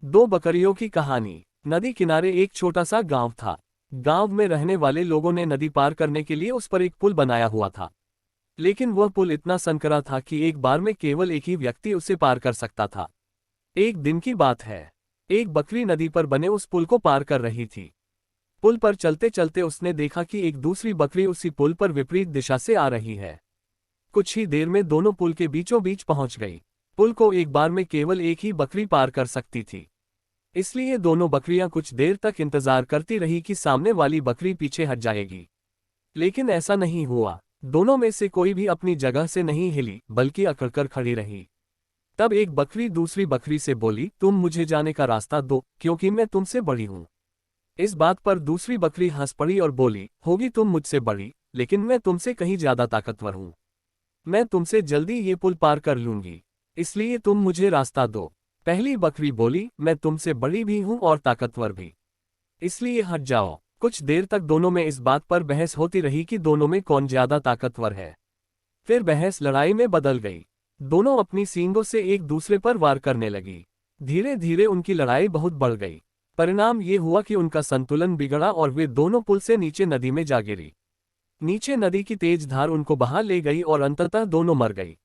दो बकरियों की कहानी। नदी किनारे एक छोटा सा गांव था। गांव में रहने वाले लोगों ने नदी पार करने के लिए उस पर एक पुल बनाया हुआ था। लेकिन वह पुल इतना संकरा था कि एक बार में केवल एक ही व्यक्ति उसे पार कर सकता था। एक दिन की बात है। एक बकरी नदी पर बने उस पुल को पार कर रही थी। पुल पर चलते चलते उसने देखा कि एक दूसरी बकरी उसी पुल पर विपरीत दिशा से आ रही है। कुछ ही देर में दोनों पुल के बीचों बीच पहुंच गई। पुल को एक बार में केवल एक ही बकरी पार कर सकती थी। इसलिए दोनों बकरियां कुछ देर तक इंतजार करती रही कि सामने वाली बकरी पीछे हट जाएगी। लेकिन ऐसा नहीं हुआ। दोनों में से कोई भी अपनी जगह से नहीं हिली, बल्कि अकड़कर खड़ी रही। तब एक बकरी दूसरी बकरी से बोली, तुम मुझे जाने का रास्ता दो, क्योंकि मैं तुमसे बड़ी हूं। इस बात पर दूसरी बकरी हंस पड़ी और बोली, होगी तुम मुझसे बड़ी, लेकिन मैं तुमसे कहीं ज्यादा ताकतवर हूं। मैं तुमसे जल्दी ये पुल पार कर लूंगी, इसलिए तुम मुझे रास्ता दो। पहली बकरी बोली, मैं तुमसे बड़ी भी हूं और ताकतवर भी, इसलिए हट जाओ। कुछ देर तक दोनों में इस बात पर बहस होती रही कि दोनों में कौन ज्यादा ताकतवर है। फिर बहस लड़ाई में बदल गई। दोनों अपनी सींगों से एक दूसरे पर वार करने लगी। धीरे धीरे उनकी लड़ाई बहुत बढ़ गई। परिणाम ये हुआ कि उनका संतुलन बिगड़ा और वे दोनों पुल से नीचे नदी में जा गिरी। नीचे नदी की तेज धार उनको बहा ले गई और अंततः दोनों मर गई।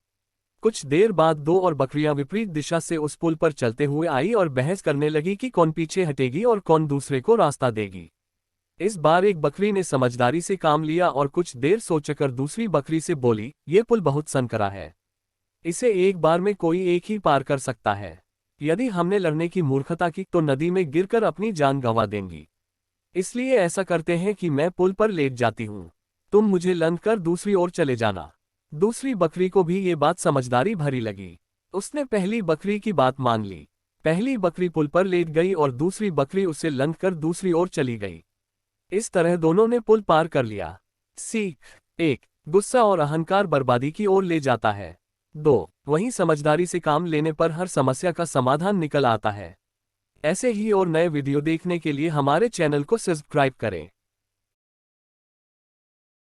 कुछ देर बाद दो और बकरियां विपरीत दिशा से उस पुल पर चलते हुए आई और बहस करने लगी कि कौन पीछे हटेगी और कौन दूसरे को रास्ता देगी। इस बार एक बकरी ने समझदारी से काम लिया और कुछ देर सोचकर दूसरी बकरी से बोली, ये पुल बहुत संकरा है। इसे एक बार में कोई एक ही पार कर सकता है। यदि हमने लड़ने की मूर्खता की तो नदी में गिरकर अपनी जान गंवा देंगी। इसलिए ऐसा करते हैं कि मैं पुल पर लेट जाती हूँ, तुम मुझे लंघ कर दूसरी ओर चले जाना। दूसरी बकरी को भी ये बात समझदारी भरी लगी। उसने पहली बकरी की बात मान ली। पहली बकरी पुल पर लेट गई और दूसरी बकरी उसे लंघ कर दूसरी ओर चली गई। इस तरह दोनों ने पुल पार कर लिया। सीख 1, गुस्सा और अहंकार बर्बादी की ओर ले जाता है। 2, वहीं समझदारी से काम लेने पर हर समस्या का समाधान निकल आता है। ऐसे ही और नए वीडियो देखने के लिए हमारे चैनल को सब्सक्राइब करें।